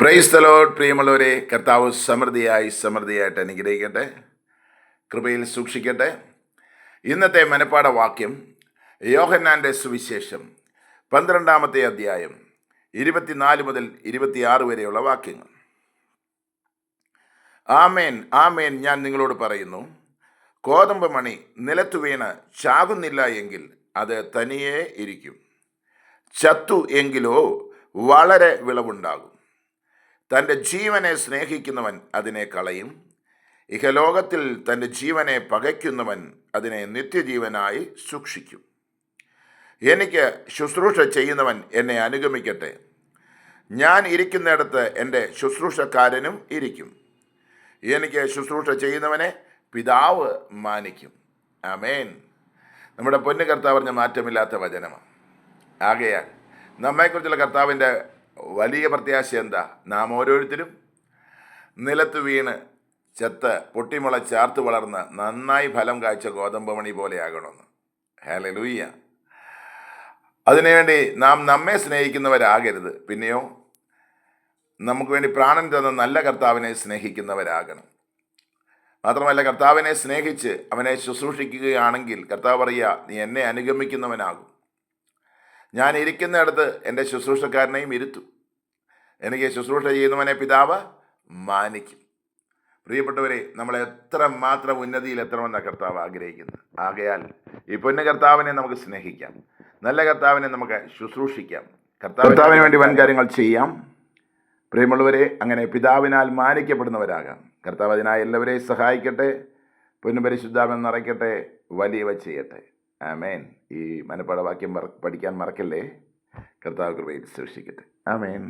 Praise the Lord. പ്രിയമുള്ളവരെ, കർത്താവ് സമൃദ്ധിയായിട്ട് അനുഗ്രഹിക്കട്ടെ, കൃപയിൽ സൂക്ഷിക്കട്ടെ. ഇന്നത്തെ മനപ്പാഠ വാക്യം യോഹന്നാൻ്റെ സുവിശേഷം 12-ാമത്തെ അധ്യായം 24 മുതൽ 26 വരെയുള്ള വാക്യങ്ങൾ. ആമേൻ, ആമേൻ, ഞാൻ നിങ്ങളോട് പറയുന്നു, കോതമ്പ് മണി നിലത്തു വീണ് ചാകുന്നില്ല എങ്കിൽ അത് തനിയേ ഇരിക്കും. ചത്തു എങ്കിലോ വളരെ വിളവുണ്ടാകും. തൻ്റെ ജീവനെ സ്നേഹിക്കുന്നവൻ അതിനെ കളയും. ഇഹലോകത്തിൽ തൻ്റെ ജീവനെ പകയ്ക്കുന്നവൻ അതിനെ നിത്യജീവനായി സൂക്ഷിക്കും. എനിക്ക് ശുശ്രൂഷ ചെയ്യുന്നവൻ എന്നെ അനുഗമിക്കട്ടെ. ഞാൻ ഇരിക്കുന്നിടത്ത് എൻ്റെ ശുശ്രൂഷക്കാരനും ഇരിക്കും. എനിക്ക് ശുശ്രൂഷ ചെയ്യുന്നവനെ പിതാവ് മാനിക്കും. ആമേൻ. നമ്മുടെ പൊന്നു കർത്താവ് പറഞ്ഞ മാറ്റമില്ലാത്ത വചനമാണ്. ആകയാൽ നമ്മെക്കുറിച്ചുള്ള കർത്താവിൻ്റെ വലിയ പ്രത്യാശ എന്താ? നാം ഓരോരുത്തരും നിലത്ത് വീണ് ചെത്ത് പൊട്ടിമുളച്ചാർത്ത് വളർന്ന് നന്നായി ഫലം കായ്ച്ച ഗോതമ്പ് മണി പോലെയാകണമെന്ന്. ഹല്ലേലൂയ. അതിനുവേണ്ടി നാം നമ്മെ സ്നേഹിക്കുന്നവരാകരുത്, പിന്നെയോ നമുക്ക് വേണ്ടി പ്രാണൻ തന്ന നല്ല കർത്താവിനെ സ്നേഹിക്കുന്നവരാകണം. മാത്രമല്ല, കർത്താവിനെ സ്നേഹിച്ച് അവനെ ശുശ്രൂഷിക്കുകയാണെങ്കിൽ കർത്താവ് പറയുക, നീ എന്നെ അനുഗമിക്കുന്നവനാകും. ഞാൻ ഇരിക്കുന്നിടത്ത് എൻ്റെ ശുശ്രൂഷക്കാരനെയും ഇരുത്തും. എനിക്ക് ശുശ്രൂഷ ചെയ്യുന്നവനെ പിതാവ് മാനിക്കും. പ്രിയപ്പെട്ടവരെ, നമ്മൾ എത്ര മാത്രം ഉന്നതിയിൽ എത്തണമെന്ന കർത്താവ് ആഗ്രഹിക്കുന്നു. ആകയാൽ ഈ പൊന്നു കർത്താവിനെ നമുക്ക് സ്നേഹിക്കാം, നല്ല കർത്താവിനെ നമുക്ക് ശുശ്രൂഷിക്കാം, കർത്താവിന് വേണ്ടി വൻ കാര്യങ്ങൾ ചെയ്യാം. പ്രിയമുള്ളവരെ, അങ്ങനെ പിതാവിനാൽ മാനിക്കപ്പെടുന്നവരാകാം. കർത്താവ് അതിനായി എല്ലാവരെയും സഹായിക്കട്ടെ. പൊന്നു പരിശുദ്ധാത്മാവ് നിറയ്ക്കട്ടെ, വലിയവ ചെയ്യട്ടെ. ആമേൻ. ഈ മനപ്പാഠവാക്യം പഠിക്കാൻ മറക്കല്ലേ. കർത്താവ് കൃപയിൽ സൂക്ഷിക്കട്ടെ. ആമേൻ.